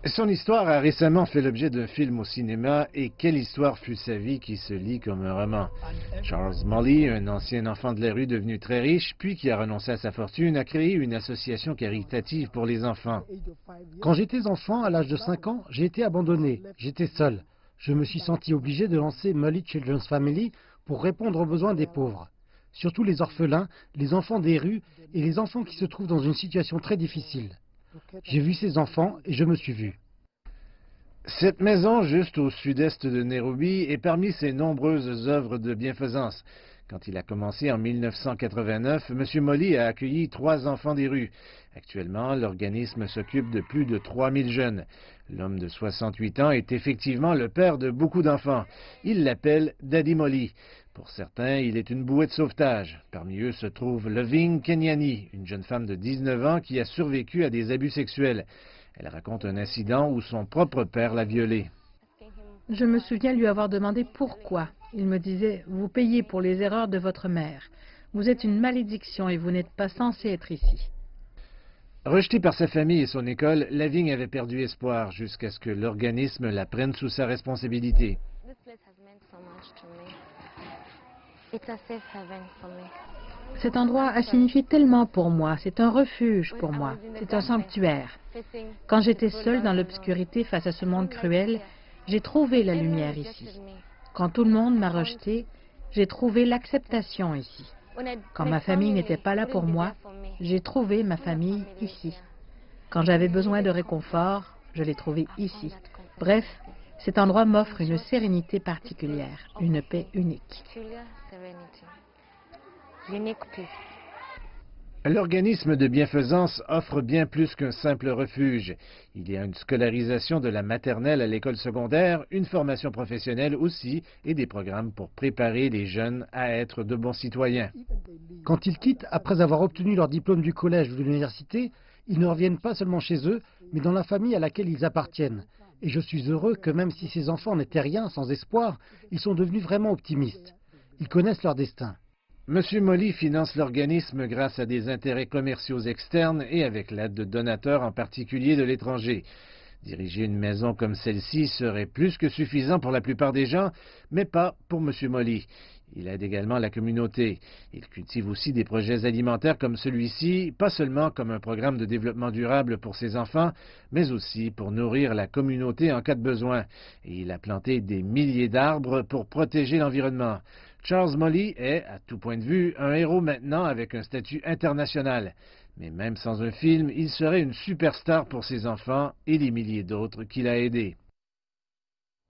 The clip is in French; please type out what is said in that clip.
Son histoire a récemment fait l'objet d'un film au cinéma et quelle histoire fut sa vie qui se lit comme un roman. Charles Molly, un ancien enfant de la rue devenu très riche, puis qui a renoncé à sa fortune, a créé une association caritative pour les enfants. Quand j'étais enfant, à l'âge de 5 ans, j'ai été abandonné. J'étais seul. Je me suis senti obligé de lancer Molly Children's Family pour répondre aux besoins des pauvres. Surtout les orphelins, les enfants des rues et les enfants qui se trouvent dans une situation très difficile. J'ai vu ces enfants et je me suis vu. Cette maison, juste au sud-est de Nairobi, est parmi ses nombreuses œuvres de bienfaisance. Quand il a commencé en 1989, M. Molly a accueilli 3 enfants des rues. Actuellement, l'organisme s'occupe de plus de 3000 jeunes. L'homme de 68 ans est effectivement le père de beaucoup d'enfants. Il l'appelle Daddy Molly. Pour certains, il est une bouée de sauvetage. Parmi eux se trouve Loving Kenyani, une jeune femme de 19 ans qui a survécu à des abus sexuels. Elle raconte un incident où son propre père l'a violée. Je me souviens lui avoir demandé pourquoi. Il me disait « Vous payez pour les erreurs de votre mère. Vous êtes une malédiction et vous n'êtes pas censé être ici. » Rejetée par sa famille et son école, Loving avait perdu espoir jusqu'à ce que l'organisme la prenne sous sa responsabilité. Cet endroit a signifié tellement pour moi. C'est un refuge pour moi. C'est un sanctuaire. Quand j'étais seule dans l'obscurité face à ce monde cruel, j'ai trouvé la lumière ici. Quand tout le monde m'a rejetée, j'ai trouvé l'acceptation ici. Quand ma famille n'était pas là pour moi, j'ai trouvé ma famille ici. Quand j'avais besoin de réconfort, je l'ai trouvé ici. Bref, cet endroit m'offre une sérénité particulière, une paix unique. L'organisme de bienfaisance offre bien plus qu'un simple refuge. Il y a une scolarisation de la maternelle à l'école secondaire, une formation professionnelle aussi et des programmes pour préparer les jeunes à être de bons citoyens. Quand ils quittent, après avoir obtenu leur diplôme du collège ou de l'université, ils ne reviennent pas seulement chez eux, mais dans la famille à laquelle ils appartiennent. Et je suis heureux que même si ces enfants n'étaient rien, sans espoir, ils sont devenus vraiment optimistes. Ils connaissent leur destin. M. Molly finance l'organisme grâce à des intérêts commerciaux externes et avec l'aide de donateurs, en particulier de l'étranger. Diriger une maison comme celle-ci serait plus que suffisant pour la plupart des gens, mais pas pour M. Molly. Il aide également la communauté. Il cultive aussi des projets alimentaires comme celui-ci, pas seulement comme un programme de développement durable pour ses enfants, mais aussi pour nourrir la communauté en cas de besoin. Et il a planté des milliers d'arbres pour protéger l'environnement. Charles Molly est, à tout point de vue, un héros maintenant avec un statut international. Mais même sans un film, il serait une superstar pour ses enfants et les milliers d'autres qu'il a aidés.